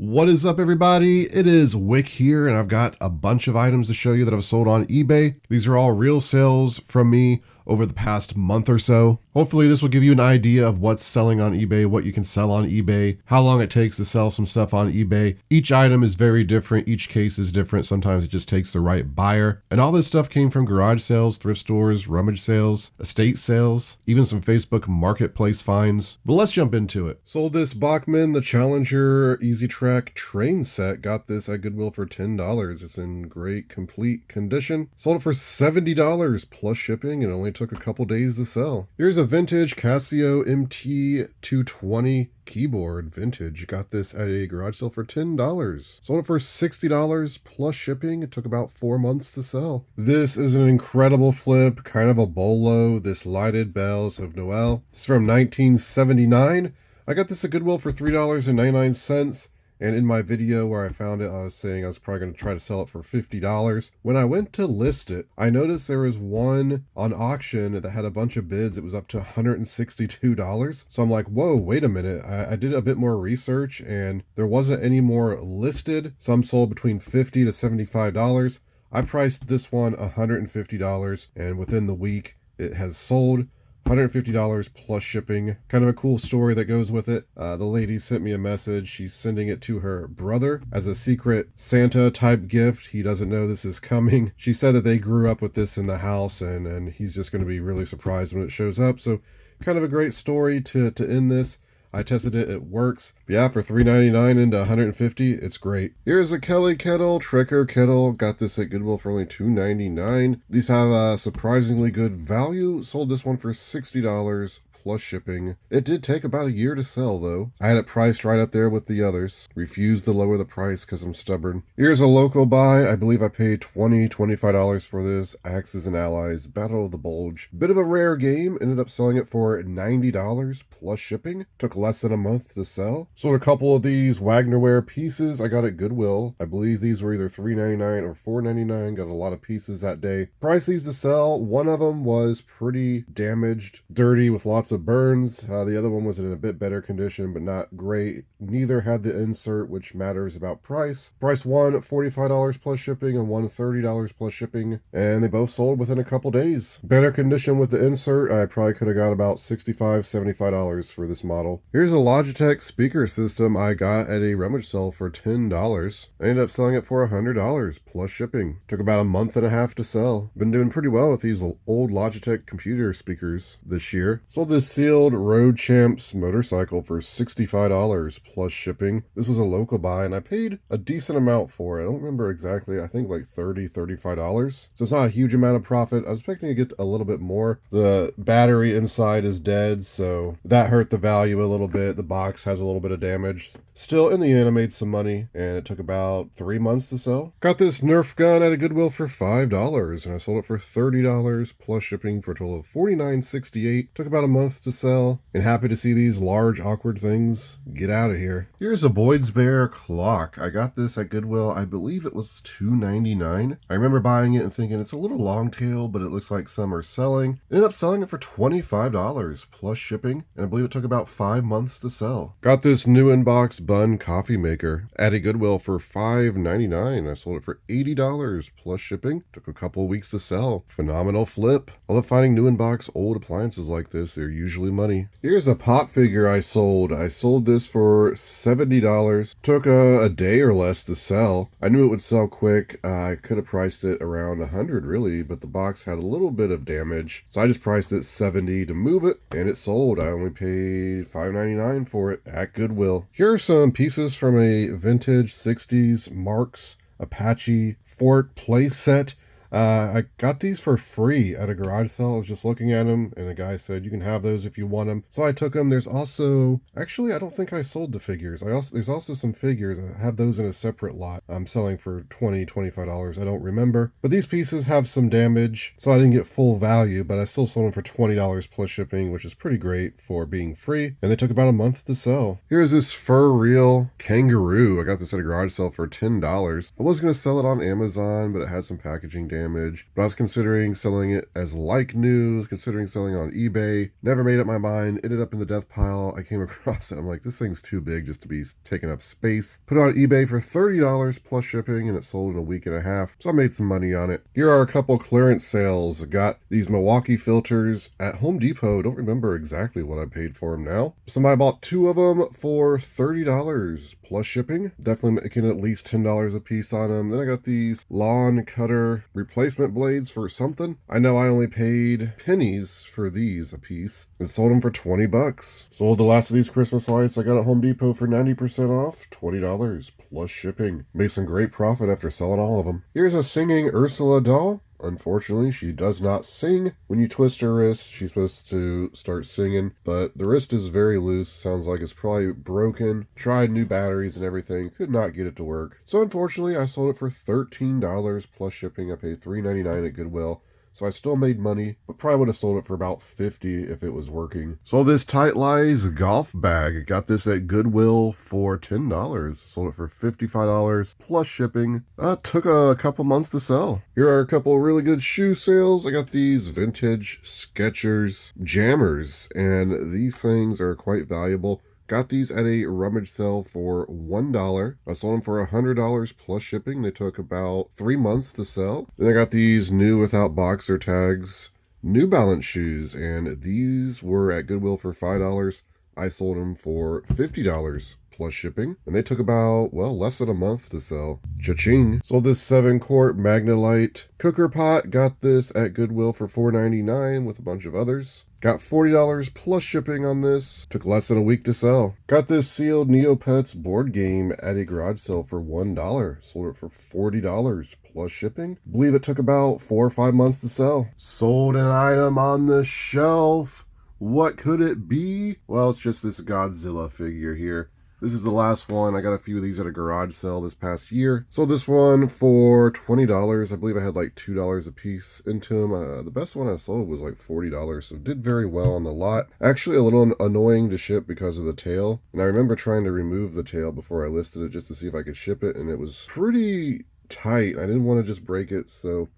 What is up, everybody? It is Wick here, and I've got a bunch of items to show you that I've sold on eBay. These are all real sales from me over the past month or so. Hopefully this will give you an idea of what's selling on eBay, what you can sell on eBay, how long it takes to sell some stuff on eBay. Each item is very different. Each case is different. Sometimes it just takes the right buyer. And all this stuff came from garage sales, thrift stores, rummage sales, estate sales, even some Facebook marketplace finds. But let's jump into it. Sold this Bachmann, the Challenger Easy Track train set. Got this at Goodwill for $10. It's in great, complete condition. Sold it for $70 plus shipping and only took a couple days to sell. Here's a vintage Casio MT220 keyboard, vintage. Got this at a garage sale for $10. Sold it for $60 plus shipping. It took about 4 months to sell. This is an incredible flip, kind of a bolo. This Lighted Bells of Noel. It's from 1979. I got this at Goodwill for $3.99. And in my video where I found it, I was saying I was probably going to try to sell it for $50. When I went to list it, I noticed there was one on auction that had a bunch of bids. It was up to $162. So I'm like, whoa, wait a minute. I did a bit more research and there wasn't any more listed. Some sold between $50 to $75. I priced this one $150, and within the week it has sold. $150 plus shipping. Kind of a cool story that goes with it. The lady sent me a message. She's sending it to her brother as a secret Santa type gift. He doesn't know this is coming. She said that they grew up with this in the house, and he's just going to be really surprised when it shows up. So kind of a great story to end this. I tested it, it works. But yeah, for $3.99 into $150, it's great. Here's a Kelly kettle, Trekker kettle. Got this at Goodwill for only $2.99. These have a surprisingly good value. Sold this one for $60 plus shipping. It did take about a year to sell though. I had it priced right up there with the others. Refused to lower the price because I'm stubborn. Here's a local buy. I believe I paid $25 for this. Axes and Allies, Battle of the Bulge. Bit of a rare game. Ended up selling it for $90 plus shipping. Took less than a month to sell. Sold a couple of these Wagnerware pieces I got at Goodwill. I believe these were either $3.99 or $4.99. Got a lot of pieces that day. Priced these to sell. One of them was pretty damaged, dirty with lots of burns. The other one was in a bit better condition, but not great. Neither had the insert, which matters about price. Price one $45 plus shipping and one $30 plus shipping, and they both sold within a couple days. Better condition with the insert. I probably could have got about $65-$75 for this model. Here's a Logitech speaker system I got at a rummage sale for $10. I ended up selling it for $100 plus shipping. Took about a month and a half to sell. Been doing pretty well with these old Logitech computer speakers this year. Sold this sealed Road Champs motorcycle for $65 plus shipping. This was a local buy and I paid a decent amount for it. I don't remember exactly. I think like $35. So it's not a huge amount of profit. I was expecting to get a little bit more. The battery inside is dead, so that hurt the value a little bit. The box has a little bit of damage. Still, in the end, I made some money and it took about 3 months to sell. Got this Nerf gun at a Goodwill for $5 and I sold it for $30 plus shipping for a total of $49.68. Took about a month to sell, and happy to see these large awkward things get out of here. Here's a Boyd's Bear clock. I got this at Goodwill. I believe it was $2.99. I remember buying it and thinking it's a little long tail, but it looks like some are selling. Ended up selling it for $25 plus shipping, and I believe it took about 5 months to sell. Got this new in-box Bun coffee maker at a Goodwill for $5.99. I sold it for $80 plus shipping. Took a couple weeks to sell. Phenomenal flip. I love finding new in-box old appliances like this. They're usually money. Here's a pop figure I sold. I sold this for $70. Took a day or less to sell. I knew it would sell quick. I could have priced it around $100 really, but the box had a little bit of damage. So I just priced it $70 to move it, and it sold. I only paid $5.99 for it at Goodwill. Here are some pieces from a vintage 60s Marks Apache Fort play set. I got these for free at a garage sale. I was just looking at them and a guy said, you can have those if you want them. So I took them. There's also, actually, I don't think I sold the figures. There's also some figures. I have those in a separate lot. I'm selling for $25. I don't remember. But these pieces have some damage, so I didn't get full value, but I still sold them for $20 plus shipping, which is pretty great for being free. And they took about a month to sell. Here's this fur reel kangaroo. I got this at a garage sale for $10. I was going to sell it on Amazon, but it had some packaging damage. damage. But I was considering selling it as like new, was considering selling on eBay. Never made up my mind, ended up in the death pile. I came across it. I'm like, this thing's too big just to be taking up space. Put it on eBay for $30 plus shipping, and it sold in a week and a half. So I made some money on it. Here are a couple clearance sales. I got these Milwaukee filters at Home Depot. Don't remember exactly what I paid for them now. Somebody bought 2 of them for $30 plus shipping. Definitely making at least $10 a piece on them. Then I got these lawn cutter replacement blades for something. I know I only paid pennies for these a piece and sold them for 20 bucks. Sold the last of these Christmas lights I got at Home Depot for 90% off, $20 plus shipping. Made some great profit after selling all of them. Here's a singing Ursula doll. Unfortunately, she does not sing. When you twist her wrist, she's supposed to start singing, but the wrist is very loose. Sounds like it's probably broken. Tried new batteries and everything. Could not get it to work. So unfortunately, I sold it for $13 plus shipping. I paid $3.99 at Goodwill. So I still made money, but probably would have sold it for about $50 if it was working. Sold this Tight Lies golf bag. Got this at Goodwill for $10. Sold it for $55 plus shipping. Took a couple months to sell. Here are a couple really good shoe sales. I got these vintage Skechers jammers, and these things are quite valuable. Got these at a rummage sale for $1. I sold them for $100 plus shipping. They took about 3 months to sell. Then I got these new without boxer tags New Balance shoes, and these were at Goodwill for $5. I sold them for $50 plus shipping, and they took about, well, less than a month to sell. Cha-ching. Sold this 7-quart Magnalite cooker pot. Got this at Goodwill for $4.99 with a bunch of others. Got $40 plus shipping on this. Took less than a week to sell. Got this sealed Neopets board game at a garage sale for $1. Sold it for $40 plus shipping. Believe it took about 4 or 5 months to sell. Sold an item on the shelf. What could it be? Well, it's just this Godzilla figure here. This is the last one. I got a few of these at a garage sale this past year. Sold this one for $20. I believe I had like $2 a piece into them. The best one I sold was like $40, so did very well on the lot. Actually a little annoying to ship because of the tail. And I remember trying to remove the tail before I listed it just to see if I could ship it, and it was pretty tight. I didn't want to just break it, so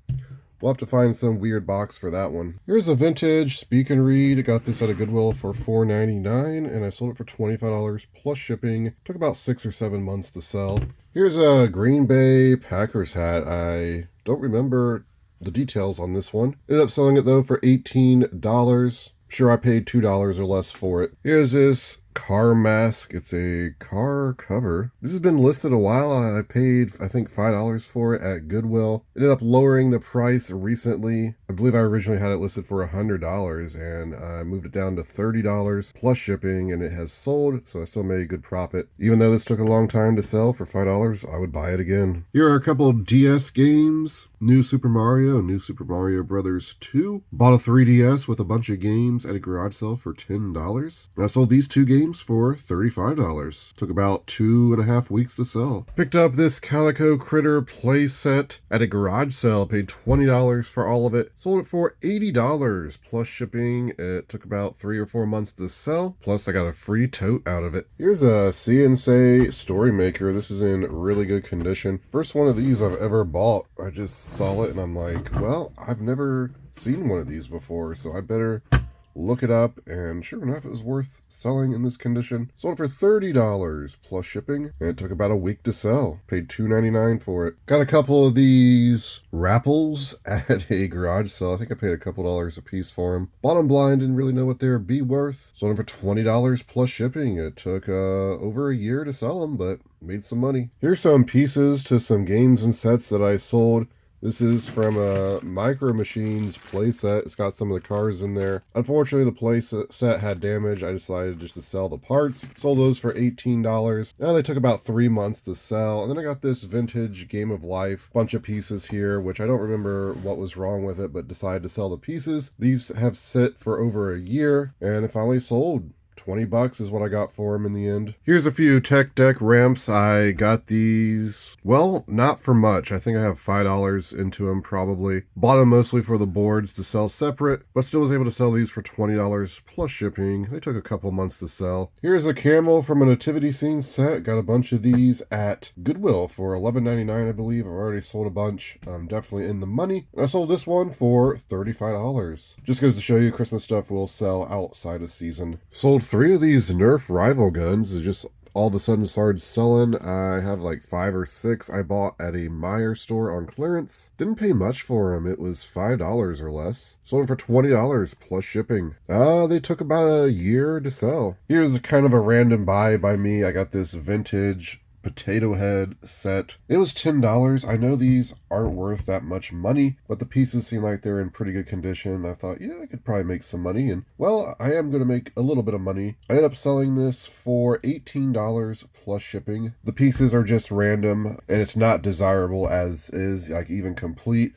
we'll have to find some weird box for that one. Here's a vintage Speak and Read. I got this at a Goodwill for $4.99, and I sold it for $25 plus shipping. Took about 6 or 7 months to sell. Here's a Green Bay Packers hat. I don't remember the details on this one. Ended up selling it though for $18. Sure, I paid $2 or less for it. Here's this car mask. It's a car cover. This has been listed a while. I paid, I think, $5 for it at Goodwill. Ended up lowering the price recently. I believe I originally had it listed for $100, and I moved it down to $30 plus shipping, and it has sold, so I still made a good profit. Even though this took a long time to sell, for $5, I would buy it again. Here are a couple of DS games. New Super Mario and New Super Mario Brothers 2. Bought a 3DS with a bunch of games at a garage sale for $10. And I sold these 2 games for $35. Took about 2.5 weeks to sell. Picked up this Calico Critter play set at a garage sale. Paid $20 for all of it. Sold it for $80 plus shipping. It took about 3 or 4 months to sell. Plus I got a free tote out of it. Here's a CNC Story Maker. This is in really good condition. First one of these I've ever bought. I just saw it and I'm like, well, I've never seen one of these before, so I better look it up, and sure enough, it was worth selling in this condition. Sold it for $30 plus shipping, and it took about a week to sell. Paid $2.99 for it. Got a couple of these Rappels at a garage sale. I think I paid a couple dollars a piece for them. Bought them blind, didn't really know what they would be worth. Sold them for $20 plus shipping. It took over a year to sell them, but made some money. Here's some pieces to some games and sets that I sold. This is from a Micro Machines playset. It's got some of the cars in there. Unfortunately, the playset had damage. I decided just to sell the parts. Sold those for $18. Now they took about 3 months to sell. And then I got this vintage Game of Life bunch of pieces here, which I don't remember what was wrong with it, but decided to sell the pieces. These have sit for over a year, and they finally sold. $20 is what I got for them in the end. Here's a few tech deck ramps. I got these, well, not for much. I think I have $5 into them probably. Bought them mostly for the boards to sell separate, but still was able to sell these for $20 plus shipping. They took a couple months to sell. Here's a camel from a nativity scene set. Got a bunch of these at Goodwill for $11.99, I believe. I've already sold a bunch. I'm definitely in the money. And I sold this one for $35. Just goes to show you Christmas stuff will sell outside of season. Sold 3 of these Nerf rival guns. It just all of a sudden started selling. I have like 5 or 6 I bought at a Meijer store on clearance. Didn't pay much for them. It was $5 or less. Sold them for $20 plus shipping. They took about a year to sell. Here's kind of a random buy by me. I got this vintage potato head set. It was $10. I know these aren't worth that much money, but the pieces seem like they're in pretty good condition. I thought, yeah, I could probably make some money, and well, I am going to make a little bit of money. I ended up selling this for $18 plus shipping. The pieces are just random, and it's not desirable as is, like even complete.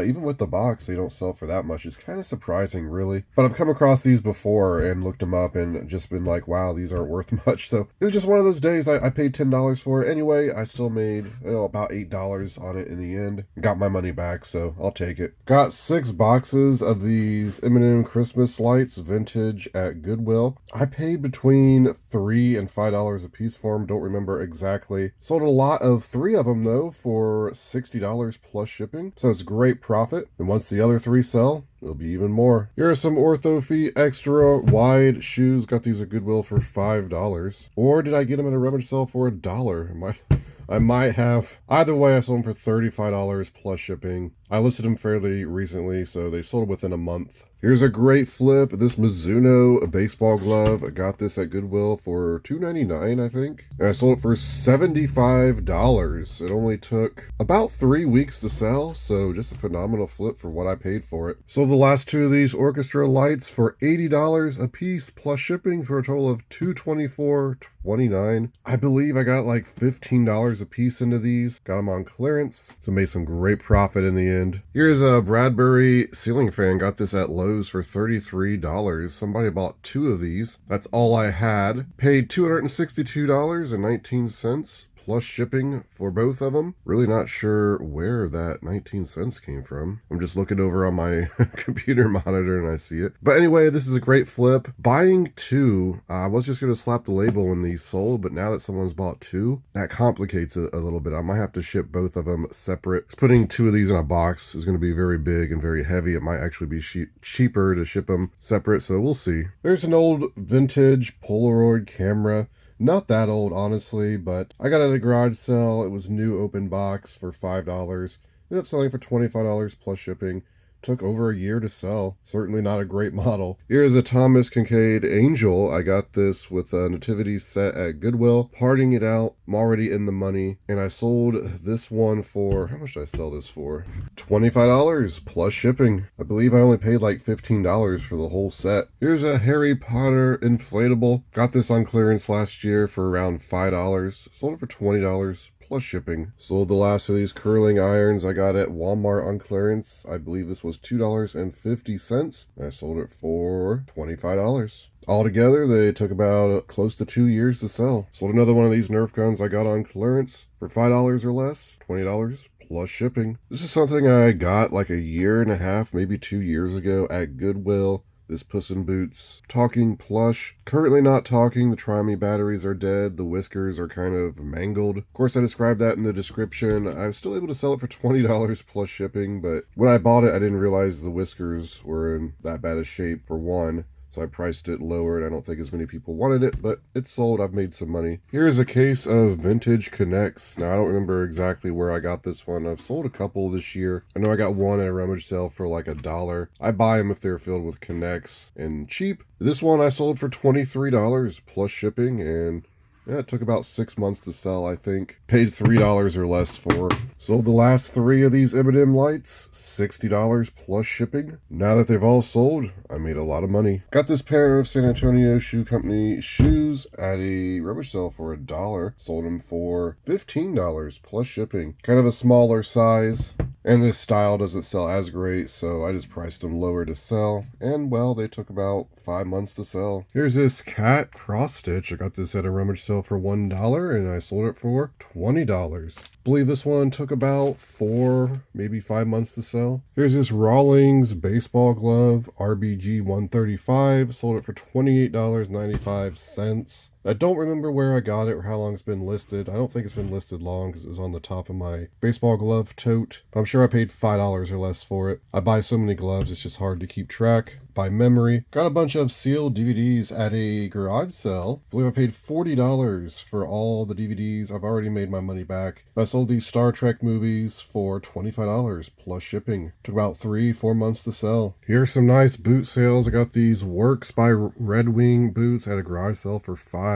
Even with the box, they don't sell for that much. It's kind of surprising, really. But I've come across these before and looked them up and just been like, wow, these aren't worth much. So it was just one of those days. I paid $10 for it. Anyway, I still made about $8 on it in the end. Got my money back, so I'll take it. Got 6 boxes of these M&M Christmas lights, vintage, at Goodwill. I paid between $3 and $5 a piece for them. Don't remember exactly. Sold a lot of 3 of them, though, for $60 plus shipping. So it's great profit, and once the other 3 sell, it'll be even more. Here are some Ortho Feet extra wide shoes. Got these at Goodwill for $5. Or did I get them at a rummage sale for $1? I might have. Either way, I sold them for $35 plus shipping. I listed them fairly recently, so they sold within a month. Here's a great flip. This Mizuno baseball glove. I got this at Goodwill for $2.99, I think. And I sold it for $75. It only took about 3 weeks to sell, so just a phenomenal flip for what I paid for it. Sold the last 2 of these orchestra lights for $80 a piece plus shipping for a total of $224.29. I believe I got like $15 a piece into these. Got them on clearance, so made some great profit in the end. Here's a Bradbury ceiling fan. Got this at Lowe's for $33. Somebody bought 2 of these. That's all I had. Paid $262.19 plus shipping for both of them. Really not sure where that 19 cents came from. I'm just looking over on my computer monitor and I see it. But anyway, this is a great flip. Buying 2, I was just going to slap the label when these sold, but now that someone's bought 2, that complicates it a little bit. I might have to ship both of them separate. Putting 2 of these in a box is going to be very big and very heavy. It might actually be cheaper to ship them separate, so we'll see. There's an old vintage Polaroid camera. Not that old, honestly, but I got it at a garage sale. It was new open box for $5. Ended up selling for $25 plus shipping. Took over a year to sell. Certainly not a great model. Here's a Thomas Kincaid Angel. I got this with a nativity set at Goodwill. Parting it out. I'm already in the money. And I sold this one for, how much did I sell this for? $25 plus shipping. I believe I only paid like $15 for the whole set. Here's a Harry Potter inflatable. Got this on clearance last year for around $5. Sold it for $20 plus shipping. Sold the last of these curling irons I got at Walmart on clearance. I believe this was $2.50. I sold it for $25. Altogether, they took about close to 2 years to sell. Sold another one of these Nerf guns I got on clearance for $5 or less, $20 plus shipping. This is something I got like a year and a half, maybe 2 years ago at Goodwill. This Puss in Boots talking plush. Currently not talking. The Try Me batteries are dead. The whiskers are kind of mangled. Of course, I described that in the description. I was still able to sell it for $20 plus shipping, but when I bought it, I didn't realize the whiskers were in that bad a shape for one. So I priced it lower, and I don't think as many people wanted it, but it's sold. I've made some money. Here's a case of vintage Connects. Now, I don't remember exactly where I got this one. I've sold a couple this year. I know I got one at a rummage sale for like $1. I buy them if they're filled with Connects and cheap. This one I sold for $23 plus shipping, and yeah, it took about 6 months to sell, I think. Paid $3 or less for. Sold the last 3 of these M&M lights, $60 plus shipping. Now that they've all sold, I made a lot of money. Got this pair of San Antonio Shoe Company shoes at a rummage sale for $1. Sold them for $15 plus shipping. Kind of a smaller size. And this style doesn't sell as great, so I just priced them lower to sell. And, well, they took about 5 months to sell. Here's this cat cross stitch. I got this at a rummage sale for $1, and I sold it for $20. Believe this one took about 4, maybe 5 months to sell. Here's this Rawlings baseball glove, RBG 135. Sold it for $28.95. I don't remember where I got it or how long it's been listed. I don't think it's been listed long because it was on the top of my baseball glove tote. But I'm sure I paid $5 or less for it. I buy so many gloves, it's just hard to keep track by memory. Got a bunch of sealed DVDs at a garage sale. I believe I paid $40 for all the DVDs. I've already made my money back. I sold these Star Trek movies for $25 plus shipping. Took about 3-4 months to sell. Here's some nice boot sales. I got these Works by Red Wing boots at a garage sale for $5.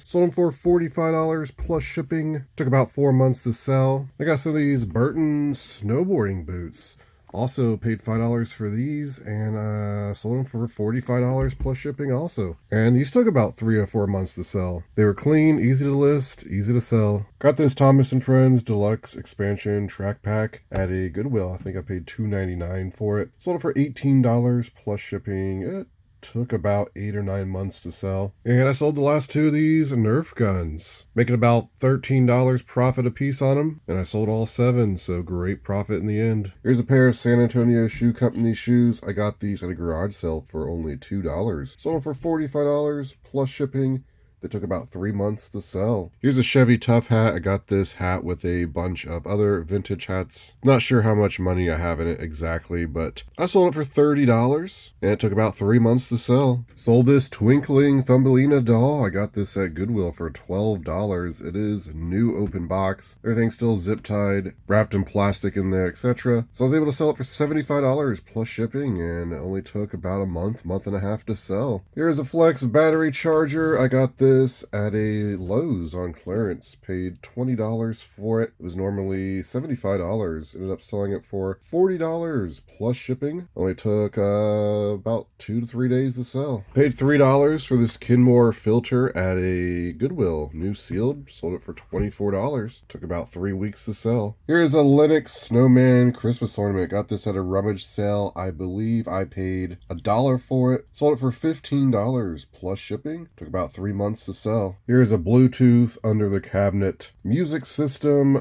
Sold them for $45 plus shipping. Took about 4 months to sell. I got some of these Burton snowboarding boots. Also paid $5 for these and sold them for $45 plus shipping also. And these took about 3 or 4 months to sell. They were clean, easy to list, easy to sell. Got this Thomas & Friends Deluxe Expansion Track Pack at a Goodwill. I think I paid $2.99 for it. Sold it for $18 plus shipping. It took about 8 or 9 months to sell. And I sold the last 2 of these Nerf guns, making about $13 profit a piece on them. And I sold all 7, so great profit in the end. Here's a pair of San Antonio Shoe Company shoes. I got these at a garage sale for only $2. Sold them for $45 plus shipping. They took about 3 months to sell. Here's a Chevy Tough hat. I got this hat with a bunch of other vintage hats. Not sure how much money I have in it exactly, but I sold it for $30 and it took about 3 months to sell. Sold this Twinkling Thumbelina doll. I got this at Goodwill for $12. It is new open box. Everything's still zip tied, wrapped in plastic in there, etc. So I was able to sell it for $75 plus shipping and it only took about a month and a half to sell. Here's a Flex battery charger. I got this at a Lowe's on clearance. Paid $20 for it. It was normally $75. Ended up selling it for $40 plus shipping. Only took about 2 to 3 days to sell. Paid $3 for this Kenmore filter at a Goodwill. New sealed. Sold it for $24. Took about 3 weeks to sell. Here is a Lennox Snowman Christmas ornament. Got this at a rummage sale. I believe I paid $1 for it. Sold it for $15 plus shipping. Took about 3 months to sell. Here's a Bluetooth under the cabinet music system.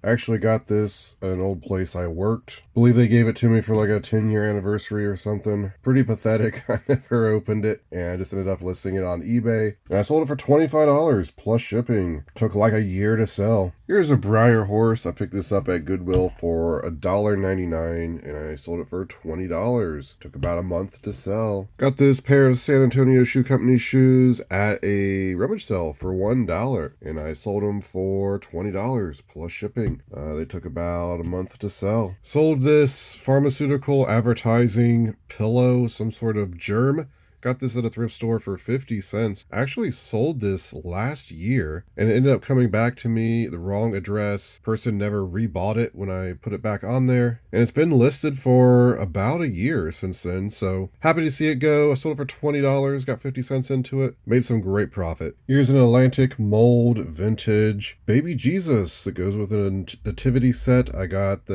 I actually got this at an old place I worked. Believe they gave it to me for like a 10-year anniversary or something. Pretty pathetic. I never opened it and I just ended up listing it on eBay. And I sold it for $25 plus shipping. Took like a year to sell. Here's a Breyer horse. I picked this up at Goodwill for $1.99 and I sold it for $20. Took about a month to sell. Got this pair of San Antonio Shoe Company shoes at a rummage sale for $1 and I sold them for $20 plus shipping. They took about a month to sell. Sold this pharmaceutical advertising pillow, some sort of germ. Got this at a thrift store for 50 cents. I actually sold this last year and it ended up coming back to me, the wrong address. Person never rebought it when I put it back on there. And it's been listed for about a year since then. So happy to see it go. I sold it for $20, got 50 cents into it. Made some great profit. Here's an Atlantic mold vintage baby Jesus that goes with a nativity set. I got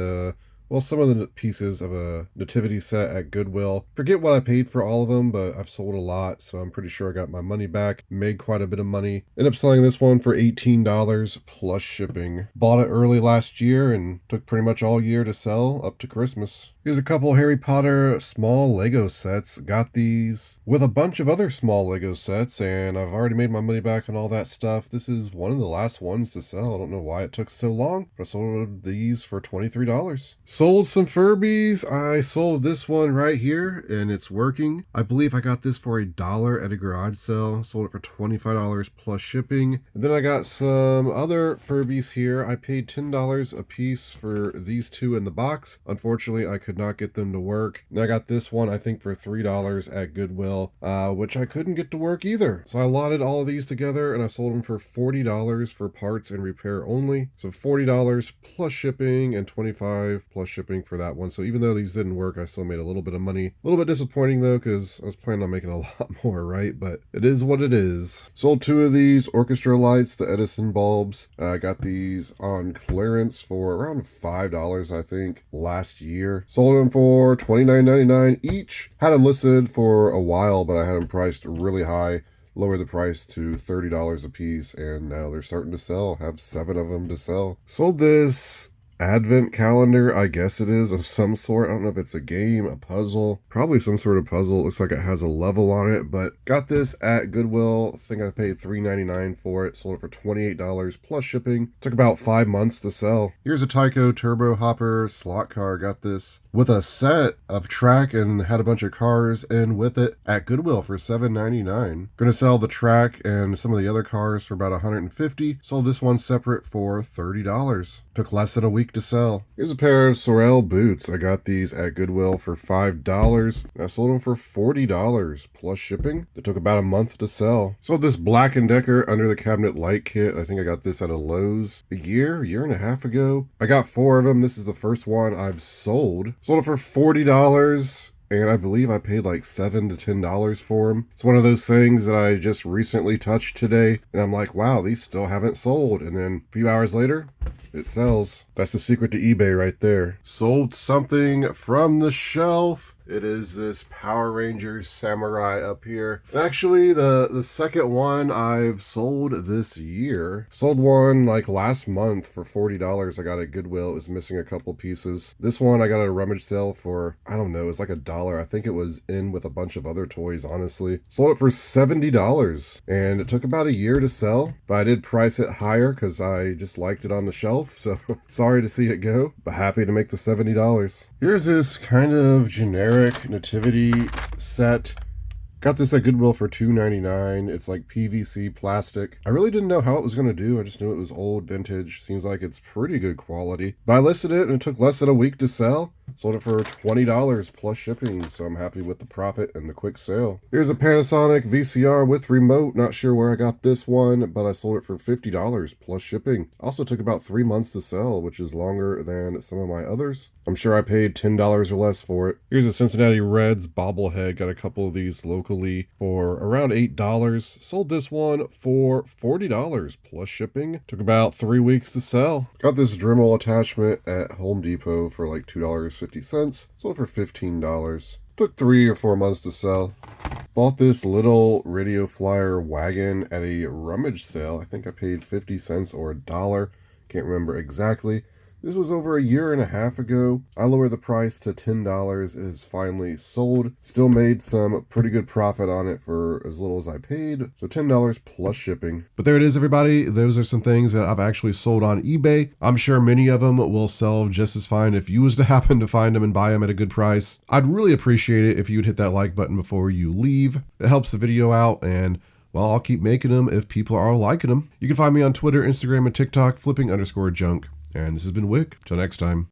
some of the pieces of a nativity set at Goodwill. Forget what I paid for all of them, but I've sold a lot, so I'm pretty sure I got my money back. Made quite a bit of money. Ended up selling this one for $18 plus shipping. Bought it early last year and took pretty much all year to sell up to Christmas. Here's a couple Harry Potter small Lego sets. Got these with a bunch of other small Lego sets, and I've already made my money back on all that stuff. This is one of the last ones to sell. I don't know why it took so long, but I sold these for $23. Sold some Furbies. I sold this one right here, and it's working. I believe I got this for $1 at a garage sale. Sold it for $25 plus shipping. And then I got some other Furbies here. I paid $10 a piece for these 2 in the box. Unfortunately, I could could not get them to work. And I got this one, I think for $3 at Goodwill, which I couldn't get to work either. So I allotted all of these together and I sold them for $40 for parts and repair only. So $40 plus shipping and $25 plus shipping for that one. So even though these didn't work, I still made a little bit of money. A little bit disappointing though, because I was planning on making a lot more, right? But it is what it is. Sold 2 of these orchestra lights, the Edison bulbs. I got these on clearance for around $5, I think, last year. Sold them for $29.99 each. Had them listed for a while, but I had them priced really high. Lowered the price to $30 a piece, and now they're starting to sell. Have 7 of them to sell. Sold this advent calendar, I guess it is, of some sort. I don't know if it's a game, a puzzle, probably some sort of puzzle. It looks like it has a level on it, but got this at Goodwill. I think I paid $3.99 for it. Sold it for $28 plus shipping. Took about 5 months to sell. Here's a Tyco turbo hopper slot car. Got this with a set of track and had a bunch of cars in with it at Goodwill for $7.99. Gonna sell the track and some of the other cars for about $150. Sold this one separate for $30. Took less than a week to sell. Here's a pair of Sorel boots. I got these at Goodwill for $5. And I sold them for $40 plus shipping. It took about a month to sell. Sold this Black & Decker under the cabinet light kit. I think I got this at a Lowe's a year and a half ago. I got 4 of them. This is the first one I've sold. Sold it for $40. And I believe I paid like $7 to $10 for them. It's one of those things that I just recently touched today. And I'm like, wow, these still haven't sold. And then a few hours later, it sells. That's the secret to eBay right there. Sold something from the shelf. It is this Power Rangers Samurai up here. And actually, the second one I've sold this year. Sold one like last month for $40. I got at Goodwill. It was missing a couple pieces. This one I got at a rummage sale for, I don't know, it was like $1. I think it was in with a bunch of other toys, honestly. Sold it for $70. And it took about a year to sell. But I did price it higher because I just liked it on the shelf. So sorry to see it go, but happy to make the $70. Here's this kind of generic nativity set. Got this at Goodwill for $2.99. It's like PVC plastic. I really didn't know how it was going to do. I just knew it was old, vintage. Seems like it's pretty good quality. But I listed it and it took less than a week to sell. Sold it for $20 plus shipping, so I'm happy with the profit and the quick sale. Here's a Panasonic VCR with remote. Not sure where I got this one, but I sold it for $50 plus shipping. Also took about 3 months to sell, which is longer than some of my others. I'm sure I paid $10 or less for it. Here's a Cincinnati Reds bobblehead. Got a couple of these locally for around $8. Sold this one for $40 plus shipping. Took about 3 weeks to sell. Got this Dremel attachment at Home Depot for like $2.50. Sold for $15. Took 3 or 4 months to sell. Bought this little radio flyer wagon at a rummage sale. I think I paid 50 cents or $1. Can't remember exactly. This was over a year and a half ago. I lowered the price to $10. It is finally sold. Still made some pretty good profit on it for as little as I paid. So $10 plus shipping. But there it is, everybody. Those are some things that I've actually sold on eBay. I'm sure many of them will sell just as fine if you was to happen to find them and buy them at a good price. I'd really appreciate it if you'd hit that like button before you leave. It helps the video out, and well, I'll keep making them if people are liking them. You can find me on Twitter, Instagram, and TikTok, flipping_junk. And this has been Wick. Till next time.